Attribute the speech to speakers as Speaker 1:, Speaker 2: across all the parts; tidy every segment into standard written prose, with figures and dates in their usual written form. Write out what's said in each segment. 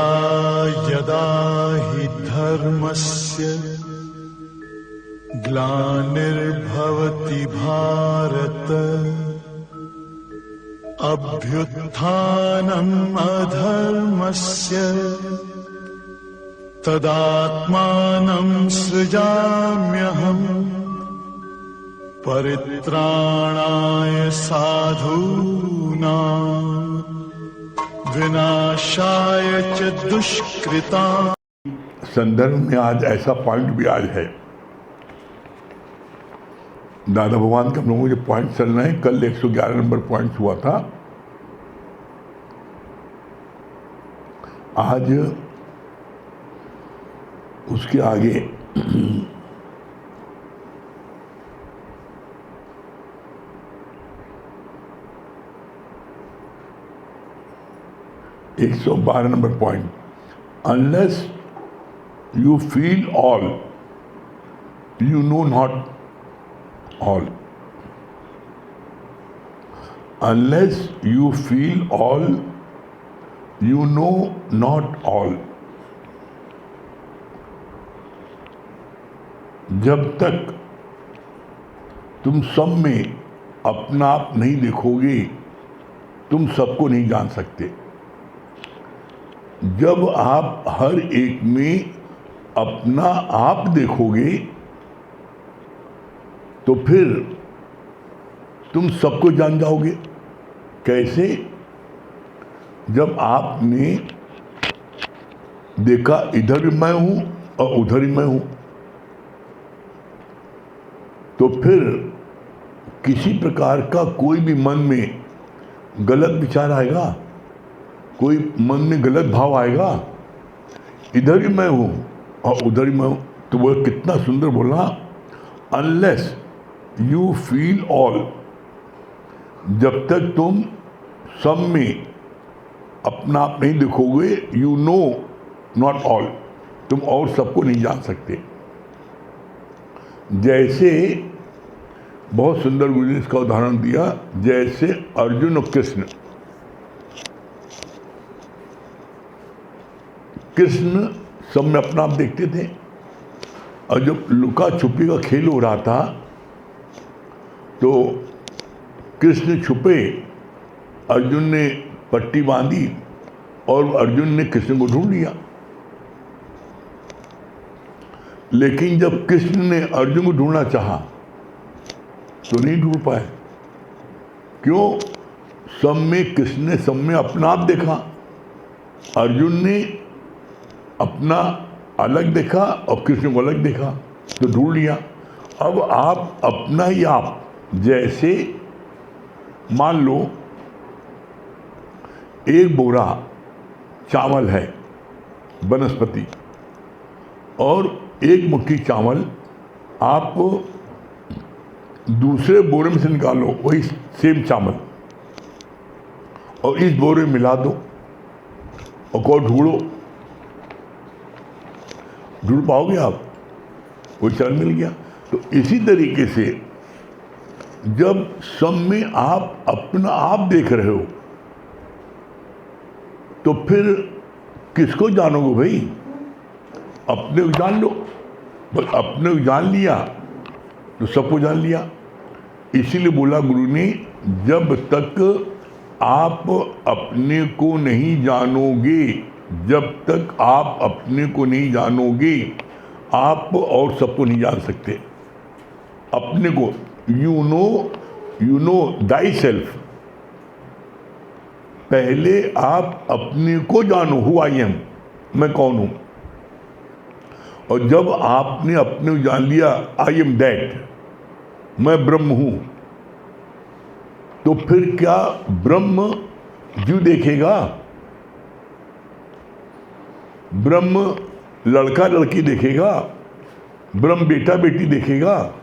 Speaker 1: यदा यदा हि धर्मस्य ग्लानिर्भवति भारत अभ्युत्थानम् अधर्मस्य तदात्मानं सृजाम्यहम् परित्राणाय साधूनां विनाशाय च दुष्कृताम्।
Speaker 2: संदर्भ में आज ऐसा पॉइंट भी आज है। दादा भगवान के हम लोगों को जो पॉइंट चल रहे हैं, कल 111 नंबर पॉइंट हुआ था, आज उसके आगे 112 number point. Unless you feel all, you know not all. Unless you feel all, you know not all. जब तक तुम सब में अपना आप नहीं देखोगे, तुम सबको नहीं जान सकते। जब आप हर एक में अपना आप देखोगे तो फिर तुम सबको जान जाओगे। कैसे? जब आपने देखा इधर भी मैं हूं और उधर ही मैं हूं, तो फिर किसी प्रकार का कोई भी मन में गलत विचार आएगा, कोई मन में गलत भाव आएगा, इधर ही मैं हूं और उधर ही मैं हूं। तो वो कितना सुंदर बोला, अनलेस यू फील ऑल, जब तक तुम सब में अपना आप नहीं देखोगे, यू नो नॉट ऑल, तुम और सबको नहीं जान सकते। जैसे बहुत सुंदर गुरु ने इसका उदाहरण दिया, जैसे अर्जुन और कृष्ण। कृष्ण सब में अपना आप देखते थे, और जब लुका छुपी का खेल हो रहा था तो कृष्ण छुपे, अर्जुन ने पट्टी बांधी और अर्जुन ने कृष्ण को ढूंढ लिया। लेकिन जब कृष्ण ने अर्जुन को ढूंढना चाहा तो नहीं ढूंढ पाए। क्यों? सब में कृष्ण ने सब में अपना आप देखा, अर्जुन ने अपना अलग देखा और कृष्ण को अलग देखा, तो ढूंढ लिया। अब आप अपना ही आप, जैसे मान लो एक बोरा चावल है वनस्पति, और एक मुट्ठी चावल आप दूसरे बोरे में से निकालो, वही सेम चावल, और इस बोरे में मिला दो और को ढूंढो, ढूंढ पाओगे आप? कोई चावल मिल गया। तो इसी तरीके से जब सब में आप अपना आप देख रहे हो तो फिर किसको जानोगे भाई? अपने को जान लो। बस अपने को जान लिया तो सबको जान लिया। इसीलिए बोला गुरु ने, जब तक आप अपने को नहीं जानोगे, जब तक आप अपने को नहीं जानोगे, आप और सबको नहीं जान सकते। अपने को यू नो दाई सेल्फ। पहले आप अपने को जानो, हु आई एम, मैं कौन हूं। और जब आपने अपने को जान लिया, आई एम दैट, मैं ब्रह्म हूं, तो फिर क्या ब्रह्म जीव देखेगा? ब्रह्म लड़का लड़की देखेगा? ब्रह्म बेटा बेटी देखेगा?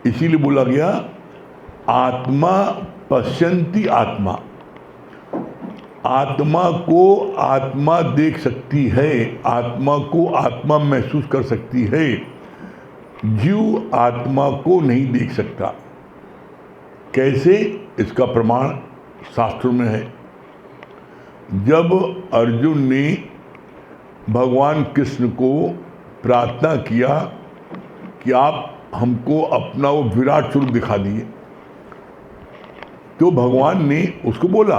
Speaker 2: इसीलिए बोला गया, आत्मा पश्यन्ति आत्मा। आत्मा को आत्मा देख सकती है, आत्मा को आत्मा महसूस कर सकती है। जीव आत्मा को नहीं देख सकता। कैसे? इसका प्रमाण शास्त्रों में है। जब अर्जुन ने भगवान कृष्ण को प्रार्थना किया कि आप हमको अपना वो विराट स्वरूप दिखा दिए, तो भगवान ने उसको बोला,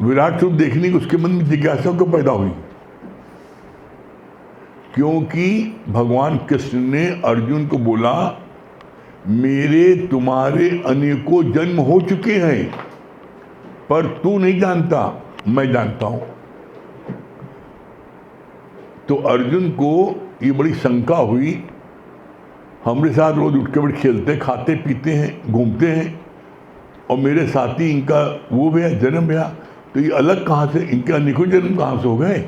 Speaker 2: विराट स्वरूप देखने की उसके मन में जिज्ञासा क्यों पैदा हुई? क्योंकि भगवान कृष्ण ने अर्जुन को बोला, मेरे तुम्हारे अनेकों जन्म हो चुके हैं, पर तू नहीं जानता, मैं जानता हूं। तो अर्जुन को ये बड़ी शंका हुई, हमारे साथ रोज उठ के बैठ खेलते खाते पीते हैं घूमते हैं, और मेरे साथी इनका वो भी है जन्म भैया, तो ये अलग कहाँ से, इनके अनेकों जन्म कहाँ से हो गए?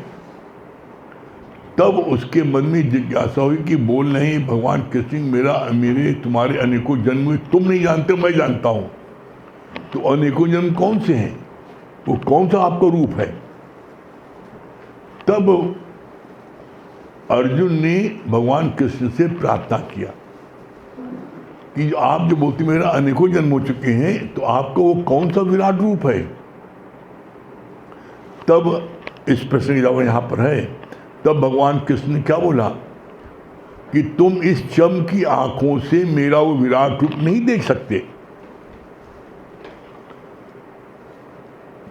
Speaker 2: तब उसके मन में जिज्ञासा हुई कि बोल नहीं भगवान कृष्ण, मेरे तुम्हारे अनेकों जन्म हुए, तुम नहीं जानते मैं जानता हूँ। तो अनेकों जन्म कौन से हैं, वो कौन सा आपका रूप है? तब अर्जुन ने भगवान कृष्ण से प्रार्थना किया कि आप जो बोलते मेरा अनेकों जन्म हो चुके हैं, तो आपका वो कौन सा विराट रूप है? तब इस प्रश्न का जवाब यहाँ पर है। तब भगवान कृष्ण ने क्या बोला कि तुम इस चम की आंखों से मेरा वो विराट रूप नहीं देख सकते,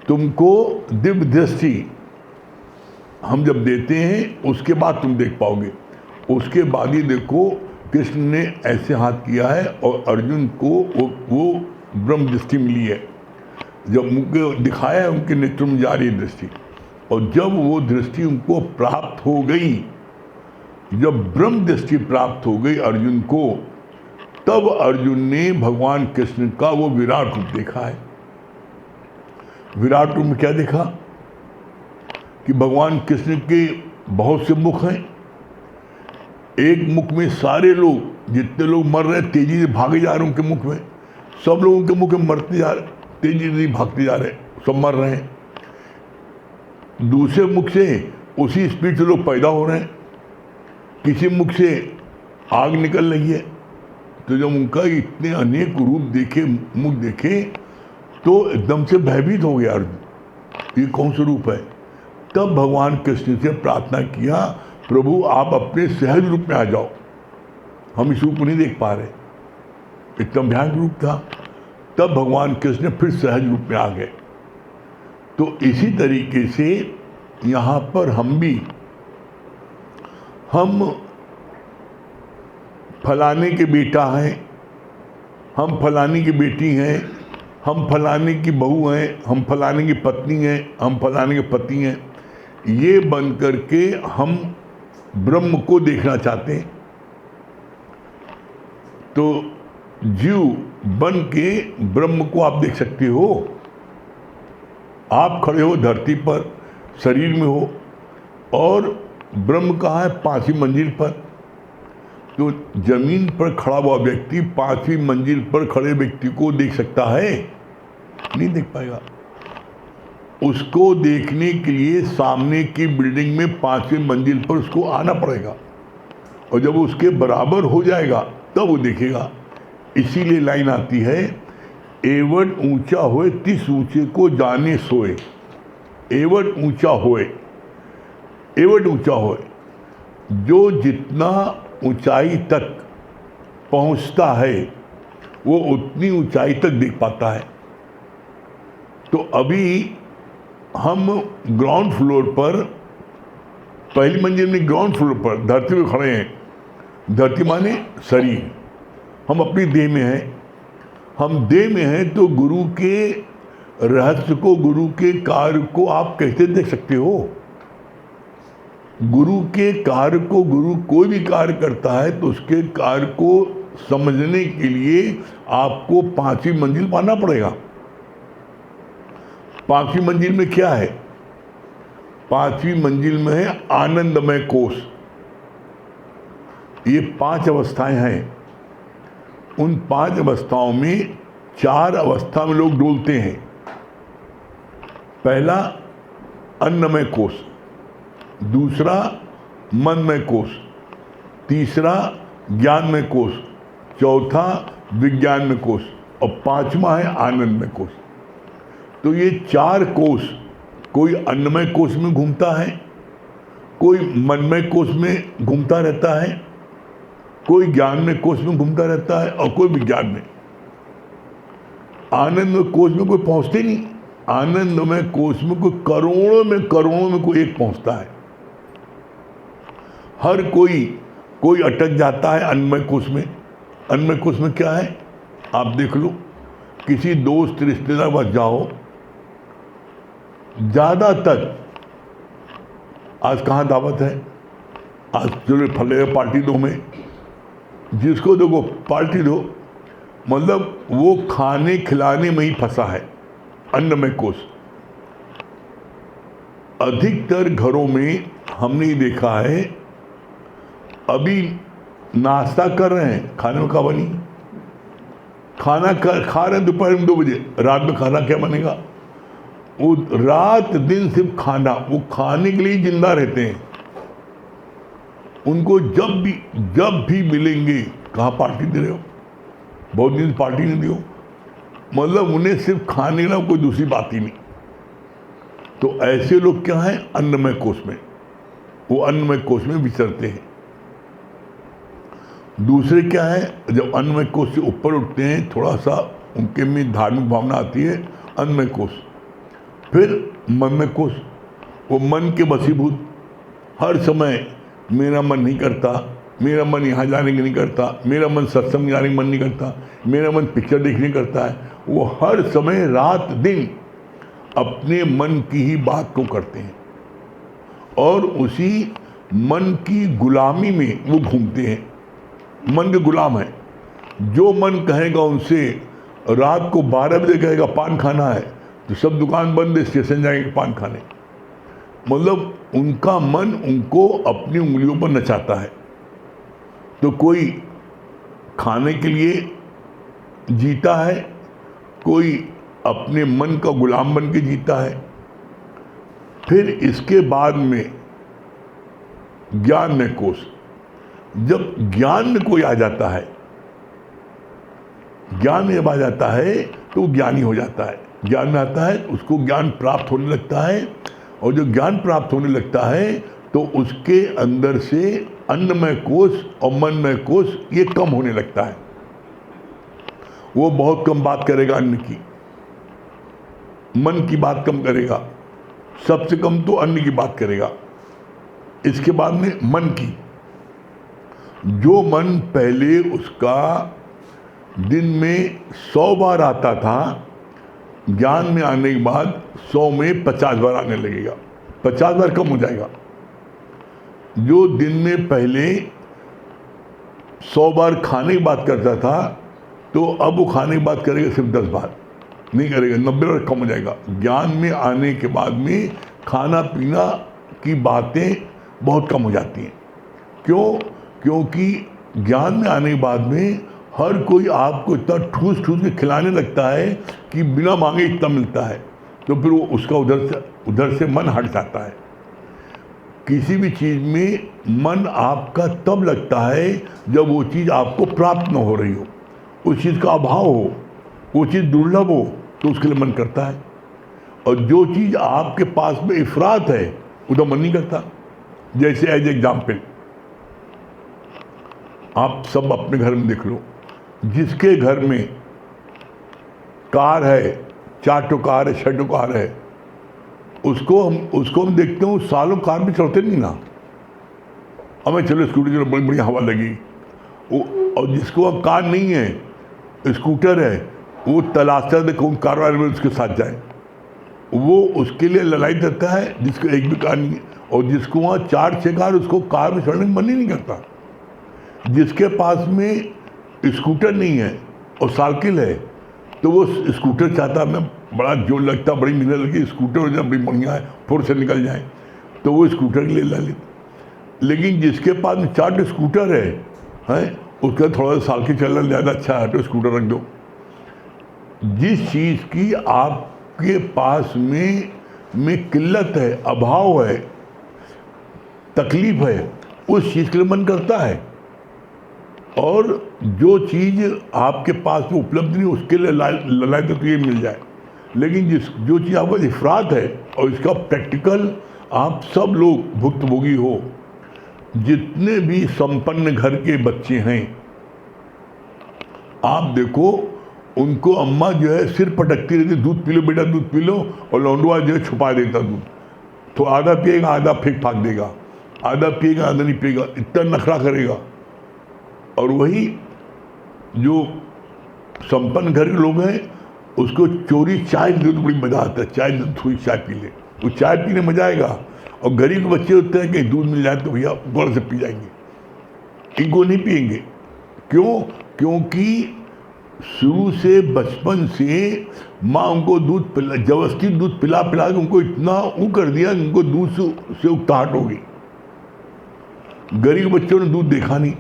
Speaker 2: तुमको दिव्य दृष्टि हम जब देते हैं उसके बाद तुम देख पाओगे। उसके बाद ही देखो कृष्ण ने ऐसे हाथ किया है और अर्जुन को वो ब्रह्म दृष्टि मिली है, जब उनको दिखाया है उनके नेत्र में जा रही दृष्टि, और जब वो दृष्टि उनको प्राप्त हो गई, जब ब्रह्म दृष्टि प्राप्त हो गई अर्जुन को, तब अर्जुन ने भगवान कृष्ण का वो विराट रूप देखा है। विराट रूप में क्या देखा कि भगवान कृष्ण के बहुत से मुख हैं, एक मुख में सारे लोग, जितने लोग मर रहे तेजी से भागे जा रहे हैं उनके मुख में, सब लोगों के मुख में मरते जा रहे, तेजी से भागते जा रहे, सब मर रहे हैं। दूसरे मुख से उसी स्पीड से लोग पैदा हो रहे हैं, किसी मुख से आग निकल रही है। तो जब उनका इतने अनेक रूप देखे, मुख देखे, तो एकदम से भयभीत हो गया अर्जुन, ये कौन सा रूप है? तब भगवान कृष्ण से प्रार्थना किया, प्रभु आप अपने सहज रूप में आ जाओ, हम इस रूप को नहीं देख पा रहे, इतना भयानक रूप था। तब भगवान कृष्ण फिर सहज रूप में आ गए। तो इसी तरीके से यहाँ पर हम भी, हम फलाने के बेटा हैं, हम फलाने की बेटी हैं, हम फलाने की बहू हैं, हम फलाने की पत्नी हैं, हम फलाने के पति हैं, ये बन करके हम ब्रह्म को देखना चाहते हैं। तो जीव बन के ब्रह्म को आप देख सकते हो, आप खड़े हो धरती पर, शरीर में हो, और ब्रह्म कहाँ है? 5वीं मंजिल पर। तो जमीन पर खड़ा हुआ व्यक्ति 5वीं मंजिल पर खड़े व्यक्ति को देख सकता है? नहीं देख पाएगा। उसको देखने के लिए सामने की बिल्डिंग में 5वीं मंजिल पर उसको आना पड़ेगा, और जब उसके बराबर हो जाएगा तब वो देखेगा। इसीलिए लाइन आती है, एवट ऊंचा होए तिस ऊंचे को जाने सोए। एवट ऊंचा होए, एवट ऊंचा होए, जो जितना ऊंचाई तक पहुंचता है वो उतनी ऊंचाई तक देख पाता है। तो अभी हम ग्राउंड फ्लोर पर, पहली मंजिल में ग्राउंड फ्लोर पर धरती में खड़े हैं। धरती माने शरीर, हम अपनी देह में हैं। हम देह में हैं तो गुरु के रहस्य को, गुरु के कार्य को आप कैसे देख सकते हो? गुरु के कार्य को, गुरु कोई भी कार्य करता है तो उसके कार्य को समझने के लिए आपको 5वीं मंजिल पाना पड़ेगा। 5वीं मंजिल में क्या है? 5वीं मंजिल में है आनंदमय कोश। ये 5 अवस्थाएं हैं। उन 5 अवस्थाओं में 4 अवस्था में लोग डोलते हैं। पहला अन्नमय कोश, दूसरा मनमय कोश, तीसरा ज्ञानमय कोश, चौथा विज्ञानमय कोश, और 5वां है आनंदमय कोश। तो ये 4 कोष, कोई अन्नमय कोष में घूमता है, कोई मनमय कोष में घूमता रहता है, कोई ज्ञानमय कोष में घूमता रहता है और कोई विज्ञान में। आनंदमय कोष में कोई पहुंचते नहीं। आनंदमय कोष में कोई करोड़ों में कोई एक पहुंचता है। हर कोई अटक जाता है अन्नमय कोष में। अन्नमय कोष में क्या है आप देख लो, किसी दोस्त रिश्तेदार पास जाओ, ज़्यादातर आज कहाँ दावत है, आज चलो फले पार्टी दो में, जिसको देखो पार्टी दो, मतलब वो खाने खिलाने में ही फंसा है अन्नमय कोष। अधिकतर घरों में हमने देखा है, अभी नाश्ता कर रहे हैं, खाने में क्या बनी, खा रहे हैं दोपहर में 2 बजे, रात में खाना क्या बनेगा। वो रात दिन सिर्फ खाना, वो खाने के लिए जिंदा रहते हैं। उनको जब भी मिलेंगे, कहाँ पार्टी दे रहे हो, बहुत दिन पार्टी नहीं दियो, मतलब उन्हें सिर्फ खाने ना, कोई दूसरी बात ही नहीं। तो ऐसे लोग क्या हैं, अन्नमय कोष में, वो अन्नमय कोष में विचरते हैं। दूसरे क्या है, जब अन्नमय कोष से ऊपर उठते हैं, थोड़ा सा उनके में धार्मिक भावना आती है, अन्नमय कोष। फिर मनमय कोष, वो मन के वशीभूत, हर समय मेरा मन नहीं करता, मेरा मन यहाँ जाने की नहीं करता, मेरा मन सत्संग जाने का मन नहीं करता, मेरा मन पिक्चर देखने करता है। वो हर समय रात दिन अपने मन की ही बात को करते हैं और उसी मन की गुलामी में वो घूमते हैं। मन के गुलाम है। जो मन कहेगा उनसे, रात को 12 बजे कहेगा पान खाना है, तो सब दुकान बंद है, स्टेशन जाएंगे पान खाने। मतलब उनका मन उनको अपनी उंगलियों पर नचाता है। तो कोई खाने के लिए जीता है, कोई अपने मन का गुलाम बन के जीता है। फिर इसके बाद में ज्ञान में कोष, जब ज्ञान में कोई आ जाता है, ज्ञान में जब आ जाता है तो वो ज्ञानी हो जाता है। ज्ञान में आता है, उसको ज्ञान प्राप्त होने लगता है, और जो ज्ञान प्राप्त होने लगता है तो उसके अंदर से अन्नमय कोष और मनमय कोष ये कम होने लगता है। वो बहुत कम बात करेगा अन्न की, मन की बात कम करेगा, सबसे कम तो अन्न की बात करेगा। इसके बाद में मन की, जो मन पहले उसका दिन में 100 बार आता था, ज्ञान में आने के बाद 100 में 50 बार आने लगेगा, 50 बार कम हो जाएगा। जो दिन में पहले 100 बार खाने की बात करता था, तो अब वो खाने की बात करेगा सिर्फ 10 बार, नहीं करेगा, 90 बार कम हो जाएगा। ज्ञान में आने के बाद में खाना पीना की बातें बहुत कम हो जाती हैं। क्यों? क्योंकि ज्ञान में आने के बाद में हर कोई आपको इतना ठूस के खिलाने लगता है कि बिना मांगे इतना मिलता है, तो फिर वो उसका उधर से मन हट जाता है। किसी भी चीज़ में मन आपका तब लगता है जब वो चीज़ आपको प्राप्त न हो रही हो, उस चीज़ का अभाव हो, वो चीज़ दुर्लभ हो, तो उसके लिए मन करता है। और जो चीज़ आपके पास में इफरात है, उधर मन नहीं करता। जैसे एज एग्जाम्पल, आप सब अपने घर में देख लो, जिसके घर में कार है, 4 कार है, 6 कार है, उसको हम देखते हैं सालों कार में चलते नहीं ना, हमें चलो स्कूटर चलो, बड़ी बड़ी हवा लगी। और जिसको अब कार नहीं है, स्कूटर है, वो तलाशता है कौन कार वाले में उसके साथ जाए, वो उसके लिए लड़ाई करता है जिसको एक भी कार नहीं है। और जिसको वहाँ 4-6 कार, उसको कार में चढ़ने का मन ही नहीं करता। जिसके पास में स्कूटर नहीं है और साइकिल है, तो वो स्कूटर चाहता है, मैं बड़ा जोर लगता, बड़ी मेहनत लगी, स्कूटर हो जाए, बड़ी बढ़िया है, फुर से निकल जाए, तो वो स्कूटर के लिए ला लेते। लेकिन जिसके पास में 4 स्कूटर है, उसका थोड़ा सा साइकिल चलना ज़्यादा अच्छा है, तो स्कूटर रख दो। जिस चीज़ की आपके पास में किल्लत है, अभाव है, तकलीफ है, उस चीज़ के लिए मन करता है। और जो चीज़ आपके पास में उपलब्ध नहीं, उसके लिए लड़ाई तो ये मिल जाए। लेकिन जो चीज़ आपका इफरात है और इसका प्रैक्टिकल आप सब लोग भुक्तभोगी हो, जितने भी संपन्न घर के बच्चे हैं, आप देखो उनको अम्मा जो है सिर पटकती रहती, दूध पी लो बेटा दूध पी लो, और लौंडवा जो है छुपा देता दूध, तो आधा पिएगा आधा फेंक फाक देगा, आधा पिएगा आधा नहीं पिएगा, इतना नखरा करेगा। और वही जो संपन्न घर के लोग हैं उसको चोरी चाय दे तो बड़ी मजा आता है, चाय दे थोड़ी चाय पी ले, वो चाय पीने मजा आएगा। और गरीब बच्चे होते हैं कहीं दूध मिल जाए तो भैया गौर से पी जाएंगे, इनको नहीं पिएंगे। क्यों? क्योंकि शुरू से बचपन से माँ उनको दूध पिला, जबरदस्ती दूध पिला पिला के उनको इतना वो कर दिया कि उनको दूध से उकताहट हो गई। गरीब बच्चों ने दूध देखा नहीं,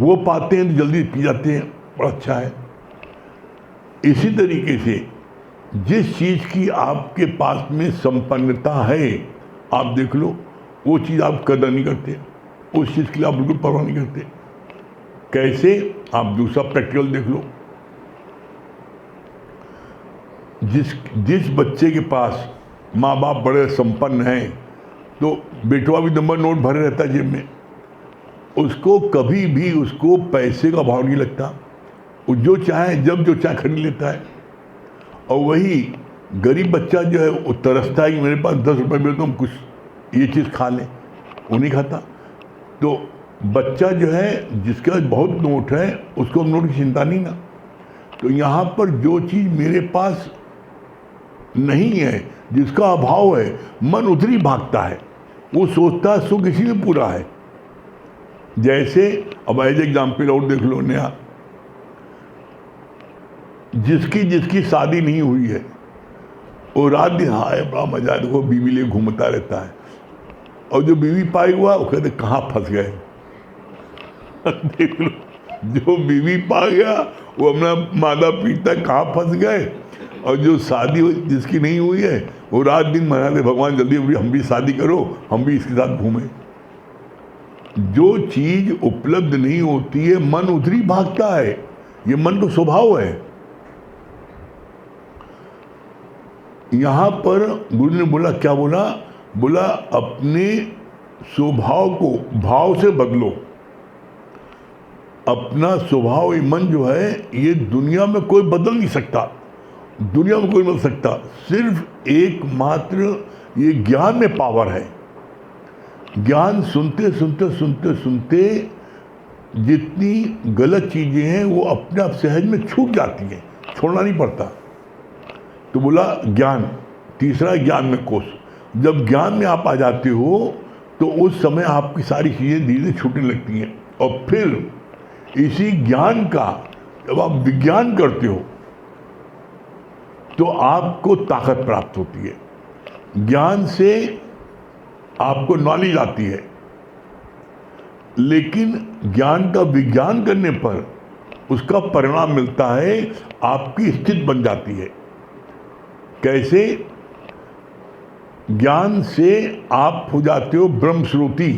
Speaker 2: वो पाते हैं तो जल्दी पी जाते हैं, बड़ा अच्छा है। इसी तरीके से जिस चीज़ की आपके पास में संपन्नता है, आप देख लो वो चीज़ आप कदर नहीं करते, उस चीज़ के लिए आप बिल्कुल परवाह नहीं करते। कैसे? आप दूसरा प्रैक्टिकल देख लो। जिस बच्चे के पास माँ बाप बड़े संपन्न हैं, तो बेटवा भी नंबर नोट भरे रहता है जेब में, उसको कभी भी उसको पैसे का भाव नहीं लगता, वो जो चाहे जब जो चाहे खरीद लेता है। और वही गरीब बच्चा जो है वो तरसता है कि मेरे पास 10 रुपये मिले तो हम कुछ ये चीज़ खा लें, वो नहीं खाता। तो बच्चा जो है जिसके पास बहुत नोट है उसको नोट की चिंता नहीं ना। तो यहाँ पर जो चीज़ मेरे पास नहीं है, जिसका अभाव है, मन उधर ही भागता है, वो सोचता है सुख इसी में पूरा है। जैसे अब एज एग्जाम्पल और देख लो नया, जिसकी शादी नहीं हुई है वो रात दिन हाय बड़ा मजा है, देखो बीवी ले घूमता रहता है, और जो बीवी पाई हुआ वो कहते कहाँ फंस गए। देख लो, जो बीवी पा गया वो अपना मादा पीटता कहाँ फंस गए, और जो शादी जिसकी नहीं हुई है वो रात दिन मनाते भगवान जल्दी हम भी शादी करो, हम भी इसके साथ घूमें। जो चीज उपलब्ध नहीं होती है मन उधर ही भागता है, ये मन का स्वभाव है। यहां पर गुरु ने बोला, क्या बोला? बोला अपने स्वभाव को भाव से बदलो। अपना स्वभाव ये मन जो है ये दुनिया में कोई बदल नहीं सकता, दुनिया में कोई बदल सकता, सिर्फ एकमात्र ये ज्ञान में पावर है। ज्ञान सुनते सुनते सुनते सुनते जितनी गलत चीजें हैं वो अपने आप सहज में छूट जाती हैं, छोड़ना नहीं पड़ता। तो बोला ज्ञान, तीसरा ज्ञान में कोश। जब ज्ञान में आप आ जाते हो तो उस समय आपकी सारी चीजें धीरे धीरे छूटने लगती हैं, और फिर इसी ज्ञान का जब आप विज्ञान करते हो तो आपको ताकत प्राप्त होती है। ज्ञान से आपको नॉलेज आती है, लेकिन ज्ञान का विज्ञान करने पर उसका परिणाम मिलता है, आपकी स्थिति बन जाती है। कैसे? ज्ञान से आप हो जाते हो ब्रह्म श्रोती।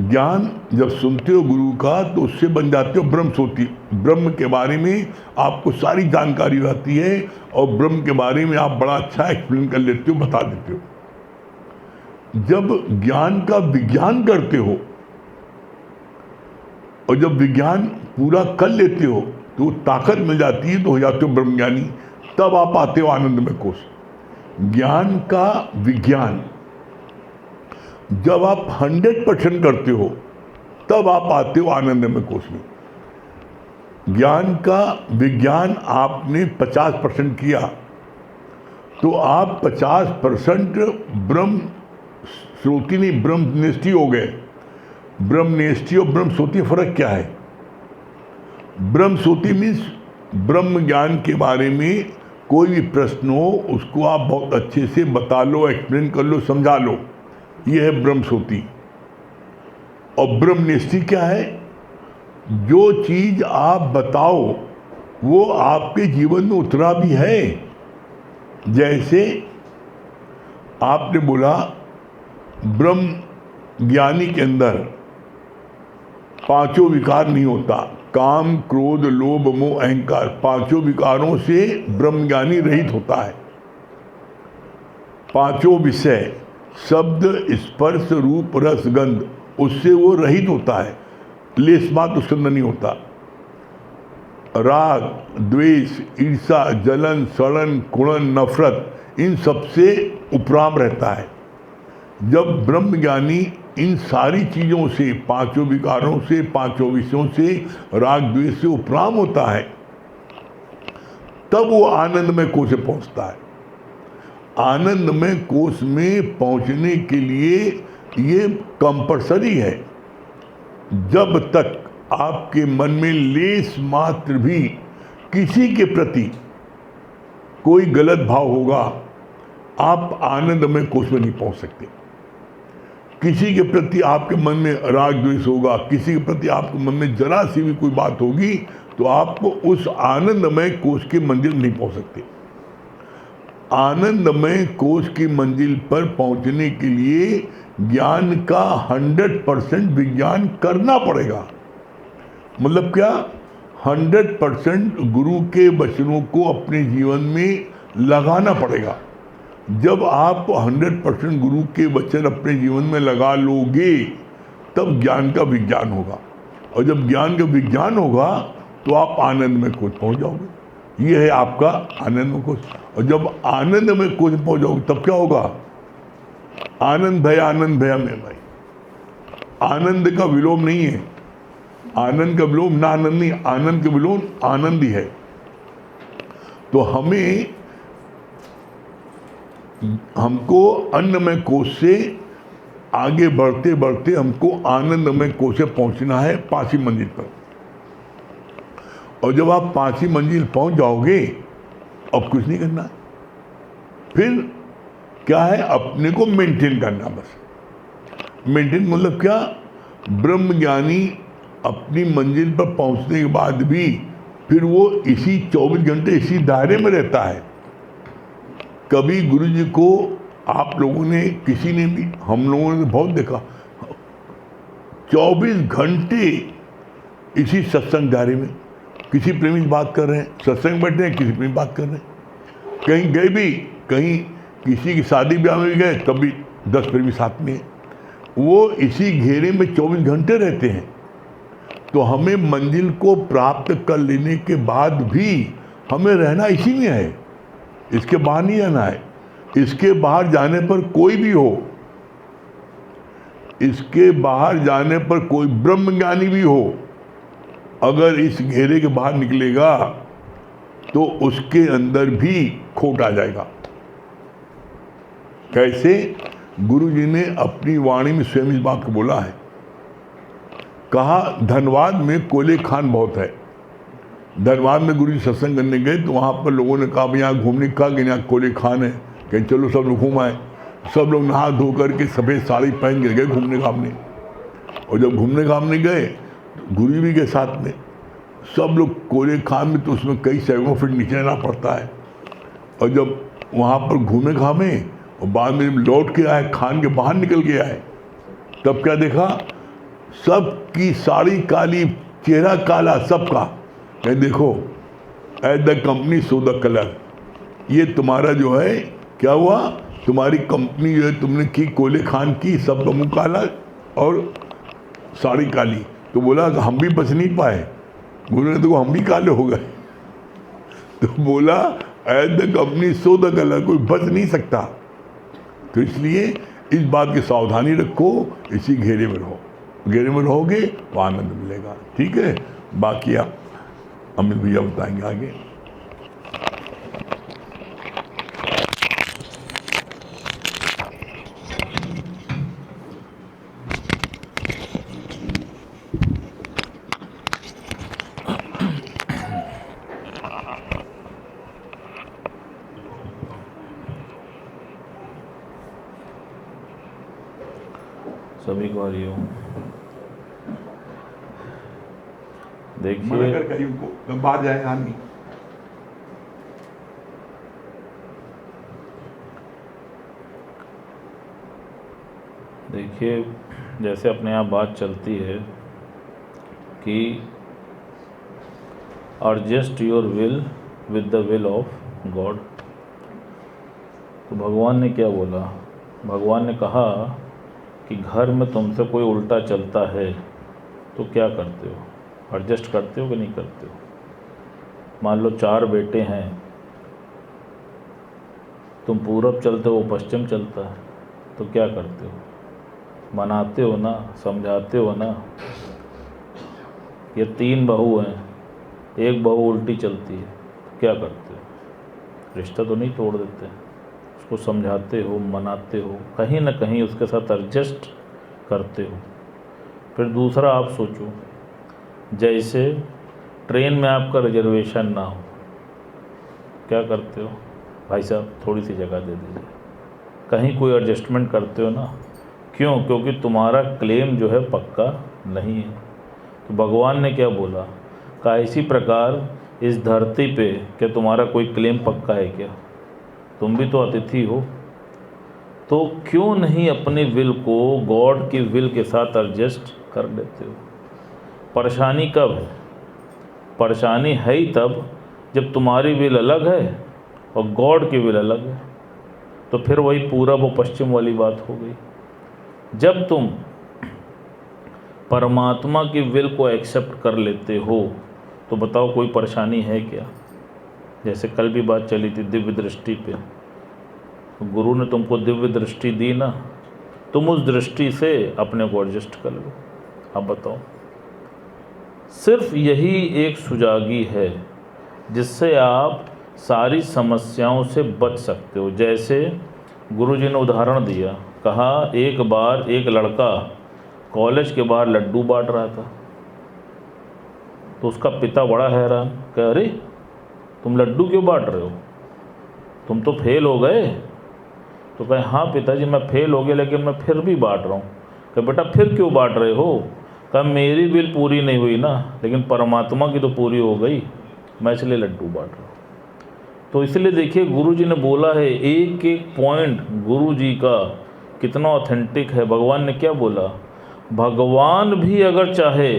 Speaker 2: ज्ञान जब सुनते हो गुरु का तो उससे बन जाते हो ब्रह्म श्रोती। ब्रह्म के बारे में आपको सारी जानकारी रहती है, और ब्रह्म के बारे में आप बड़ा अच्छा एक्सप्लेन कर लेते हो, बता देते हो। जब ज्ञान का विज्ञान करते हो और जब विज्ञान पूरा कर लेते हो तो ताकत मिल जाती है, तो हो जाते हो ब्रह्मज्ञानी। तब आप आते हो आनंदमय कोश। ज्ञान का विज्ञान जब आप 100% करते हो तब आप आते हो आनंदमय कोश में। ज्ञान का विज्ञान आपने 50% किया तो आप 50% ब्रह्म श्रोती नहीं, ब्रह्मनिष्ठी हो गए। ब्रह्मनिष्ठी और ब्रह्म श्रोती फर्क क्या है? ब्रह्म श्रोती मीन्स ब्रह्म ज्ञान के बारे में कोई भी प्रश्न हो उसको आप बहुत अच्छे से बता लो, एक्सप्लेन कर लो, समझा लो, ये है ब्रह्म श्रोती। और ब्रह्मनिष्ठी क्या है? जो चीज आप बताओ वो आपके जीवन में उतरा भी है। जैसे आपने बोला ब्रह्म ज्ञानी के अंदर 5 विकार नहीं होता, काम, क्रोध, लोभ, मोह, अहंकार, पांचों विकारों से ब्रह्मज्ञानी रहित होता है। पांचों विषय, शब्द, स्पर्श, रूप, रस, गंध, उससे वो रहित होता है। लेस मात्र उसके अंदर नहीं होता। राग, द्वेष, ईर्षा, जलन, सड़न, कुड़न, नफरत, इन सबसे उपराम रहता है। जब ब्रह्मज्ञानी इन सारी चीज़ों से, पांचों विकारों से, पांचों विषयों से, राग द्वेष से उपराम होता है, तब वो आनंदमय कोश में पहुंचता है। आनंदमय कोश में पहुंचने के लिए ये कंपल्सरी है। जब तक आपके मन में लेस मात्र भी किसी के प्रति कोई गलत भाव होगा, आप आनंदमय कोश में नहीं पहुंच सकते। किसी के प्रति आपके मन में राग द्वेष होगा, किसी के प्रति आपके मन में जरा सी भी कोई बात होगी, तो आप उस आनंदमय कोश की मंजिल नहीं पहुंच सकते। आनंदमय कोश की मंजिल पर पहुंचने के लिए ज्ञान का 100% विज्ञान करना पड़ेगा। मतलब क्या? 100% गुरु के वचनों को अपने जीवन में लगाना पड़ेगा। जब आप 100% गुरु के वचन अपने जीवन में लगा लोगे, तब ज्ञान का विज्ञान होगा। और जब ज्ञान का विज्ञान होगा तो आप आनंद में कोश पहुंच जाओगे। ये है आपका आनंद में कोश। और जब आनंद में कोश पहुंच जाओगे तब क्या होगा? आनंद भया में भाई, आनंद का विलोम नहीं है। आनंद का विलोम ना आनंद नहीं, आनंद का विलोम आनंद ही है। तो हमको अन्नमय कोश से आगे बढ़ते बढ़ते हमको आनंदमय कोश से पहुंचना है, 5वीं मंजिल पर। और जब आप 5वीं मंजिल पहुंच जाओगे, अब कुछ नहीं करना। फिर क्या है? अपने को मेंटेन करना बस। मेंटेन मतलब क्या? ब्रह्मज्ञानी अपनी मंजिल पर पहुंचने के बाद भी फिर वो इसी 24 घंटे इसी दायरे में रहता है। कभी गुरु जी को आप लोगों ने, किसी ने भी, हम लोगों ने बहुत देखा, 24 घंटे इसी सत्संग दायरे में। किसी प्रेमी से बात कर रहे हैं, सत्संग बैठे हैं, किसी प्रेमी बात कर रहे हैं। कहीं गए भी, कहीं किसी की शादी ब्याह में भी गए, तब भी 10 प्रेमी साथ में हैं। वो इसी घेरे में 24 घंटे रहते हैं। तो हमें मंजिल को प्राप्त कर लेने के बाद भी हमें रहना इसी में है, इसके बाहर नहीं रहना है। इसके बाहर जाने पर कोई भी हो, इसके बाहर जाने पर कोई ब्रह्मज्ञानी भी हो, अगर इस घेरे के बाहर निकलेगा तो उसके अंदर भी खोट आ जाएगा। कैसे? गुरु जी ने अपनी वाणी में स्वयं इस बात को बोला है। कहा, धनबाद में कोयले खान बहुत है। धनबाद में गुरु जी सत्संग करने गए तो वहाँ पर लोगों ने कहा, भाई यहाँ घूमने का कि यहाँ कोयले खान है, कहीं चलो सब लोग घूम आए। सब लोग नहा धो करके सफ़ेद साड़ी पहन के गए घूमने घामने। और जब घूमने घामने गए तो गुरु भी के साथ में सब लोग कोयले खान में, तो उसमें कई सैकड़ों फीट नीचे रहना पड़ता है। और जब वहाँ पर घूमे घामे और बाद में लौट के आए, खान के बाहर निकल के आए, तब क्या देखा? सबकी साड़ी काली, चेहरा काला सबका। कहीं देखो, at the company so the colour. ये तुम्हारा जो है क्या हुआ? तुम्हारी कंपनी जो है तुमने की कोयले खान की, सबका मुँह काला और साड़ी काली। तो बोला हम भी बच नहीं पाए। गुरु ने तो हम भी काले हो गए। तो बोला at the company so the colour, कोई बच नहीं सकता। तो इसलिए इस बात की सावधानी रखो, इसी घेरे में रहो। घेरे में रहोगे तो आनंद मिलेगा। ठीक है, बाकी आप अमित भैया बताएंगे आगे।
Speaker 3: सभी को हरिओम।
Speaker 2: मना कर कहीं उनको बाहर जाए आनी।
Speaker 3: देखिए, जैसे अपने यहाँ बात चलती है कि adjust your will with the will of God। तो भगवान ने क्या बोला? भगवान ने कहा कि घर में तुमसे कोई उल्टा चलता है तो क्या करते हो? एडजस्ट करते हो कि नहीं करते हो? मान लो 4 बेटे हैं, तुम पूरब चलते हो, वो पश्चिम चलता है, तो क्या करते हो? मनाते हो ना, समझाते हो ना। ये 3 बहू हैं, एक बहू उल्टी चलती है, तो क्या करते हो? रिश्ता तो नहीं तोड़ देते, उसको समझाते हो, मनाते हो, कहीं ना कहीं उसके साथ एडजस्ट करते हो। फिर दूसरा आप सोचो, जैसे ट्रेन में आपका रिजर्वेशन ना हो, क्या करते हो? भाई साहब थोड़ी सी जगह दे दीजिए, कहीं कोई एडजस्टमेंट करते हो ना। क्यों? क्योंकि तुम्हारा क्लेम जो है पक्का नहीं है। तो भगवान ने क्या बोला? कहा इसी प्रकार इस धरती पे क्या तुम्हारा कोई क्लेम पक्का है क्या? तुम भी तो अतिथि हो, तो क्यों नहीं अपने विल को गॉड की विल के साथ एडजस्ट कर लेते हो? परेशानी कब है? परेशानी है ही तब जब तुम्हारी विल अलग है और गॉड की विल अलग है। तो फिर वही पूरब और पश्चिम वाली बात हो गई। जब तुम परमात्मा की विल को एक्सेप्ट कर लेते हो तो बताओ कोई परेशानी है क्या? जैसे कल भी बात चली थी दिव्य दृष्टि पे, गुरु ने तुमको दिव्य दृष्टि दी ना, तुम उस दृष्टि से अपने को एडजस्ट कर लो। अब बताओ, सिर्फ यही एक सुजागी है जिससे आप सारी समस्याओं से बच सकते हो। जैसे गुरु जी ने उदाहरण दिया, कहा एक बार एक लड़का कॉलेज के बाहर लड्डू बांट रहा था, तो उसका पिता बड़ा हैरान, कह अरे तुम लड्डू क्यों बांट रहे हो, तुम तो फेल हो गए। तो कहे हाँ पिताजी मैं फेल हो गया, लेकिन मैं फिर भी बांट रहा हूँ। कहे बेटा फिर क्यों बांट रहे हो? कहा मेरी विल पूरी नहीं हुई ना, लेकिन परमात्मा की तो पूरी हो गई, मैं इसलिए लड्डू बांट रहा हूँ। तो इसलिए देखिए गुरु जी ने बोला है, एक एक पॉइंट गुरु जी का कितना ऑथेंटिक है। भगवान ने क्या बोला? भगवान भी अगर चाहे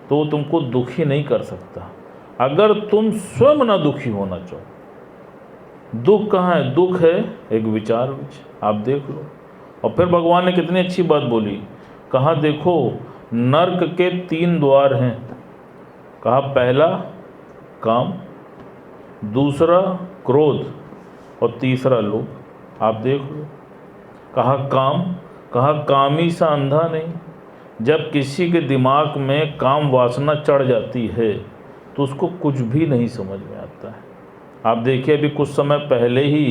Speaker 3: तो वो तुमको दुखी नहीं कर सकता अगर तुम स्वयं ना दुखी होना चाहो। दुख कहाँ है? दुख है एक विचार विच, आप देख लो। और फिर भगवान ने कितनी अच्छी बात बोली, कहा देखो नर्क के 3 द्वार हैं। कहा पहला काम, दूसरा क्रोध और तीसरा लोभ। आप देख लो। कहा काम, कहा कामी सा अंधा नहीं। जब किसी के दिमाग में काम वासना चढ़ जाती है तो उसको कुछ भी नहीं समझ में आता है। आप देखिए अभी कुछ समय पहले ही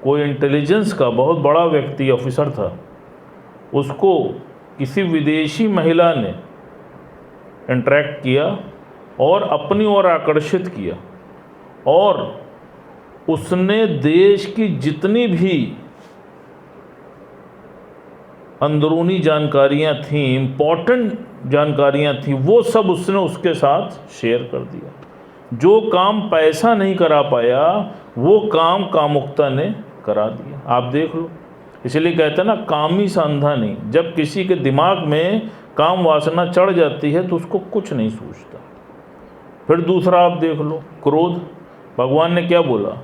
Speaker 3: कोई इंटेलिजेंस का बहुत बड़ा व्यक्ति ऑफिसर था, उसको किसी विदेशी महिला ने इंटरेक्ट किया और अपनी ओर आकर्षित किया, और उसने देश की जितनी भी अंदरूनी जानकारियां थी, इम्पॉर्टेंट जानकारियां थी, वो सब उसने उसके साथ शेयर कर दिया। जो काम पैसा नहीं करा पाया वो काम कामुकता ने करा दिया। आप देख लो। इसलिए कहते हैं ना कामी सा अंधा नहीं। जब किसी के दिमाग में काम वासना चढ़ जाती है तो उसको कुछ नहीं सूझता। फिर दूसरा आप देख लो क्रोध। भगवान ने क्या बोला?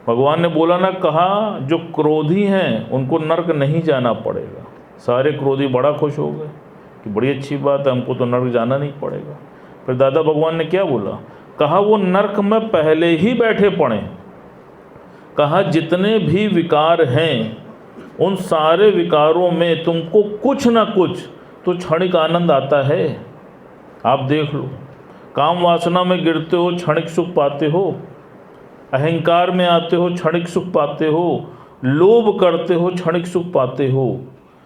Speaker 3: भगवान ने बोला ना, कहा जो क्रोधी हैं उनको नर्क नहीं जाना पड़ेगा। सारे क्रोधी बड़ा खुश हो गए कि बड़ी अच्छी बात है, हमको तो नर्क जाना नहीं पड़ेगा। फिर दादा भगवान ने क्या बोला? कहा वो नर्क में पहले ही बैठे पड़े। कहा जितने भी विकार हैं उन सारे विकारों में तुमको कुछ ना कुछ तो क्षणिक आनंद आता है। आप देख लो, काम वासना में गिरते हो क्षणिक सुख पाते हो, अहंकार में आते हो क्षणिक सुख पाते हो, लोभ करते हो क्षणिक सुख पाते हो।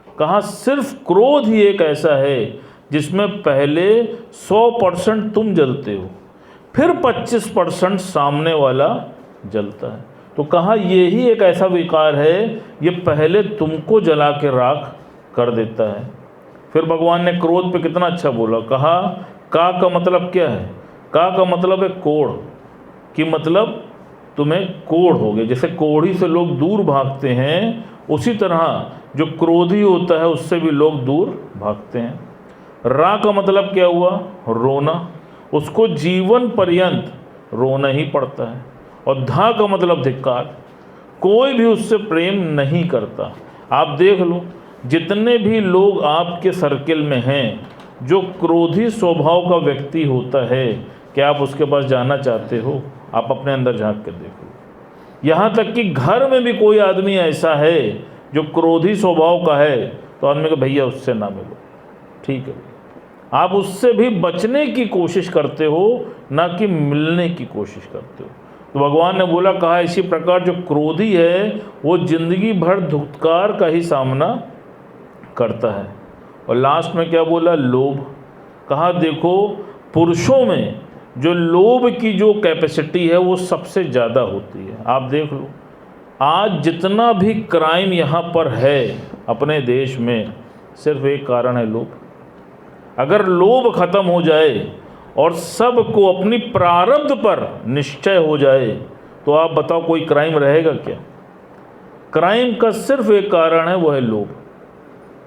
Speaker 3: कहा सिर्फ क्रोध ही एक ऐसा है जिसमें पहले 100% तुम जलते हो, फिर 25% सामने वाला जलता है। तो कहा यही एक ऐसा विकार है, ये पहले तुमको जला के राख कर देता है। फिर भगवान ने क्रोध पे कितना अच्छा बोला। कहा का मतलब क्या है? का मतलब है कोढ़, कि मतलब तुम्हें कोढ़ हो गए। जैसे कोढ़ी से लोग दूर भागते हैं, उसी तरह जो क्रोधी होता है उससे भी लोग दूर भागते हैं। रा का मतलब क्या हुआ? रोना। उसको जीवन पर्यंत रोना ही पड़ता है। और धा का मतलब धिक्कार, कोई भी उससे प्रेम नहीं करता। आप देख लो, जितने भी लोग आपके सर्किल में हैं जो क्रोधी स्वभाव का व्यक्ति होता है, क्या आप उसके पास जाना चाहते हो? आप अपने अंदर झांक कर देखो। यहाँ तक कि घर में भी कोई आदमी ऐसा है जो क्रोधी स्वभाव का है, तो आदमी को भैया उससे ना मिलो, ठीक है। आप उससे भी बचने की कोशिश करते हो, ना कि मिलने की कोशिश करते हो। तो भगवान ने बोला, कहा इसी प्रकार जो क्रोधी है वो जिंदगी भर धुतकार का ही सामना करता है। और लास्ट में क्या बोला? लोभ। कहा देखो, पुरुषों में जो लोभ की जो कैपेसिटी है वो सबसे ज़्यादा होती है। आप देख लो, आज जितना भी क्राइम यहाँ पर है अपने देश में, सिर्फ एक कारण है, लोभ। अगर लोभ खत्म हो जाए और सबको अपनी प्रारब्ध पर निश्चय हो जाए, तो आप बताओ कोई क्राइम रहेगा क्या? क्राइम का सिर्फ एक कारण है, वो है लोभ।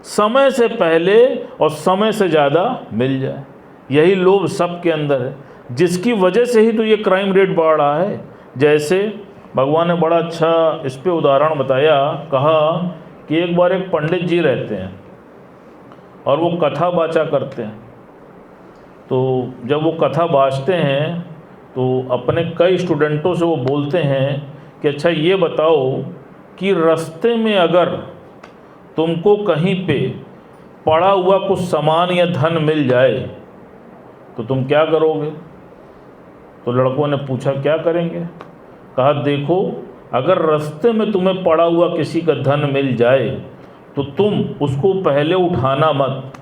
Speaker 3: समय से पहले और समय से ज़्यादा मिल जाए, यही लोभ सबके अंदर है, जिसकी वजह से ही तो ये क्राइम रेट बढ़ रहा है। जैसे भगवान ने बड़ा अच्छा इस पे उदाहरण बताया। कहा कि एक बार एक पंडित जी रहते हैं और वो कथा बाचा करते हैं। तो जब वो कथा बाँचते हैं तो अपने कई स्टूडेंटों से वो बोलते हैं कि अच्छा ये बताओ कि रास्ते में अगर तुमको कहीं पे पड़ा हुआ कुछ सामान या धन मिल जाए तो तुम क्या करोगे? तो लड़कों ने पूछा क्या करेंगे? कहा देखो, अगर रास्ते में तुम्हें पड़ा हुआ किसी का धन मिल जाए तो तुम उसको पहले उठाना मत,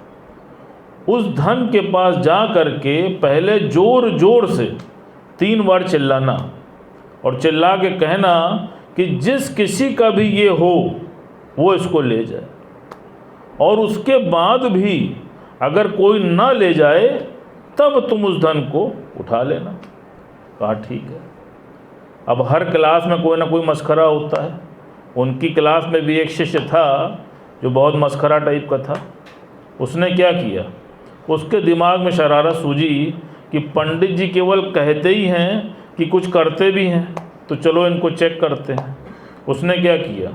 Speaker 3: उस धन के पास जा करके पहले ज़ोर ज़ोर से 3 बार चिल्लाना और चिल्ला के कहना कि जिस किसी का भी ये हो वो इसको ले जाए, और उसके बाद भी अगर कोई ना ले जाए तब तुम उस धन को उठा लेना। कहा ठीक है। अब हर क्लास में कोई ना कोई मस्खरा होता है। उनकी क्लास में भी एक शिष्य था जो बहुत मस्खरा टाइप का था। उसने क्या किया, उसके दिमाग में शरारत सूझी कि पंडित जी केवल कहते ही हैं कि कुछ करते भी हैं, तो चलो इनको चेक करते हैं। उसने क्या किया,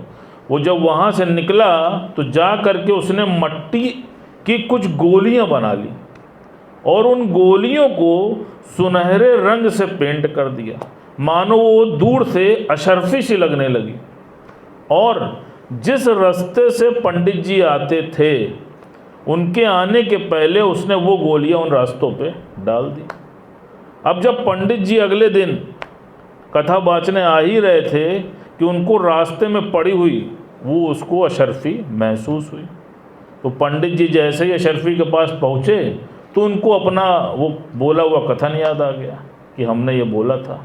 Speaker 3: वो जब वहाँ से निकला तो जा करके उसने मट्टी की कुछ गोलियाँ बना ली और उन गोलियों को सुनहरे रंग से पेंट कर दिया, मानो वो दूर से अशर्फी सी लगने लगी। और जिस रास्ते से पंडित जी आते थे उनके आने के पहले उसने वो गोलियां उन रास्तों पे डाल दी। अब जब पंडित जी अगले दिन कथा बाँचने आ ही रहे थे कि उनको रास्ते में पड़ी हुई वो उसको अशर्फी महसूस हुई। तो पंडित जी जैसे ही अशर्फी के पास पहुँचे तो उनको अपना वो बोला हुआ कथन याद आ गया कि हमने ये बोला था।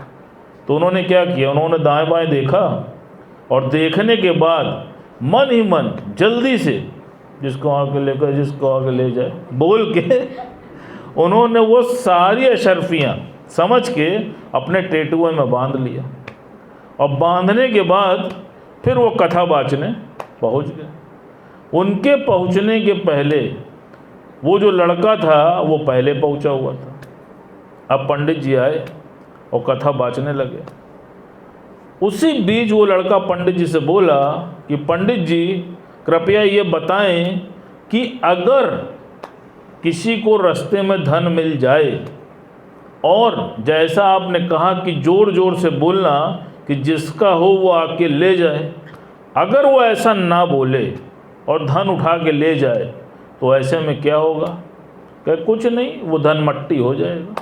Speaker 3: तो उन्होंने क्या किया, उन्होंने दाएं बाएं देखा और देखने के बाद मन ही मन जल्दी से जिसको आके लेकर जिसको आगे ले जाए बोल के उन्होंने वो सारी अशर्फियाँ समझ के अपने टेटुए में बांध लिया। और बांधने के बाद फिर वो कथा बाँचने पहुँच गए। उनके पहुँचने के पहले वो जो लड़का था वो पहले पहुँचा हुआ था। अब पंडित जी आए और कथा बाँचने लगे। उसी बीच वो लड़का पंडित जी से बोला कि पंडित जी कृपया ये बताएं कि अगर किसी को रास्ते में धन मिल जाए और जैसा आपने कहा कि ज़ोर ज़ोर से बोलना कि जिसका हो वो आके ले जाए, अगर वो ऐसा ना बोले और धन उठा के ले जाए तो ऐसे में क्या होगा? कहे कुछ नहीं, वो धन मट्टी हो जाएगा।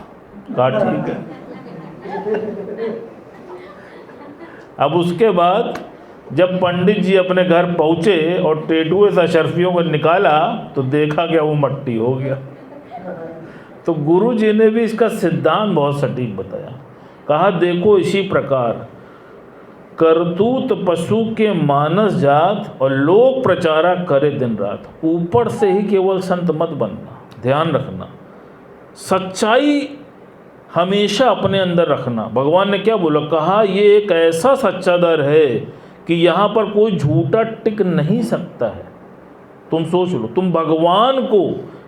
Speaker 3: कहा ठीक है। अब उसके बाद जब पंडित जी अपने घर पहुँचे और टेटुए से अशर्फियों को निकाला तो देखा क्या वो मट्टी हो गया। तो गुरु जी ने भी इसका सिद्धांत बहुत सटीक बताया। कहा देखो इसी प्रकार करतूत पशु के मानस जात और लोक प्रचारा करे दिन रात। ऊपर से ही केवल संत मत बनना, ध्यान रखना, सच्चाई हमेशा अपने अंदर रखना। भगवान ने क्या बोला, कहा ये एक ऐसा सच्चा दर है कि यहाँ पर कोई झूठा टिक नहीं सकता है। तुम सोच लो, तुम भगवान को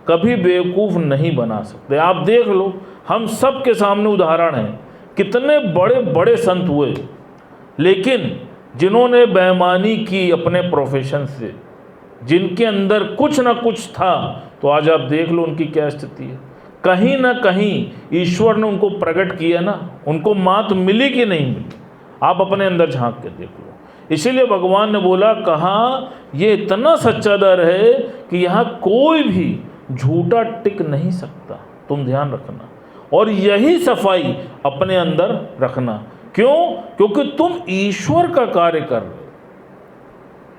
Speaker 3: कभी बेवकूफ़ नहीं बना सकते। आप देख लो, हम सब के सामने उदाहरण हैं, कितने बड़े बड़े संत हुए, लेकिन जिन्होंने बेईमानी की अपने प्रोफेशन से, जिनके अंदर कुछ ना कुछ था, तो आज आप देख लो उनकी क्या स्थिति है। कहीं ना कहीं ईश्वर ने उनको प्रकट किया ना, उनको मात मिली कि नहीं मिली, आप अपने अंदर झांक के देख लो। इसीलिए भगवान ने बोला, कहा ये इतना सच्चा दर है कि यहाँ कोई भी झूठा टिक नहीं सकता, तुम ध्यान रखना। और यही सफाई अपने अंदर रखना। क्यों? क्योंकि तुम ईश्वर का कार्य कर रहे हो।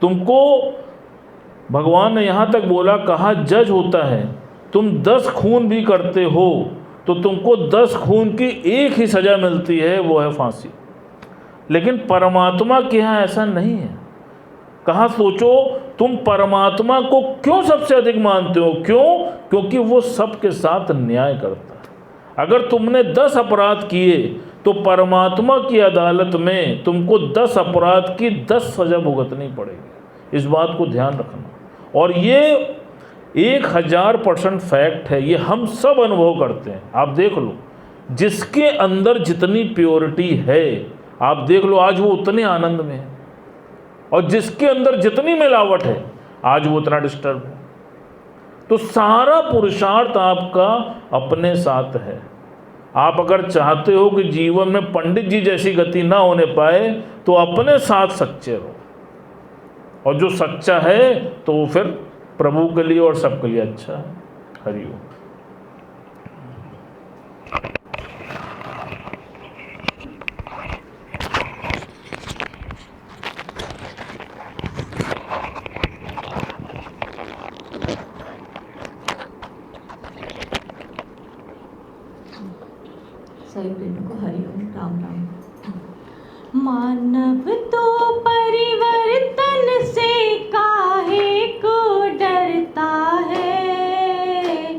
Speaker 3: तुमको भगवान ने यहाँ तक बोला, कहा जज होता है, तुम 10 खून भी करते हो तो तुमको 10 खून की एक ही सज़ा मिलती है, वो है फांसी। लेकिन परमात्मा के यहाँ ऐसा नहीं है। कहा सोचो, तुम परमात्मा को क्यों सबसे अधिक मानते हो? क्यों? क्योंकि वो सबके साथ न्याय करता है। अगर तुमने 10 अपराध किए तो परमात्मा की अदालत में तुमको 10 अपराध की 10 सज़ा भुगतनी पड़ेगी। इस बात को ध्यान रखना। और ये 1000% फैक्ट है, ये हम सब अनुभव करते हैं। आप देख लो, जिसके अंदर जितनी प्योरिटी है, आप देख लो आज वो उतने आनंद में है, और जिसके अंदर जितनी मिलावट है आज वो उतना डिस्टर्ब है। तो सारा पुरुषार्थ आपका अपने साथ है। आप अगर चाहते हो कि जीवन में पंडित जी जैसी गति ना होने पाए, तो अपने साथ सच्चे रहो, और जो सच्चा है तो वो फिर प्रभु के लिए और सबके लिए अच्छा है। हरि ओम।
Speaker 4: सभी बहनों को हरि ओम, राम राम। मानव तो परिवर्तन से काहे को डरता है,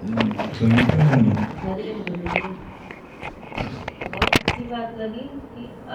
Speaker 2: संगीत में
Speaker 5: बहुत अच्छी बात लगी कि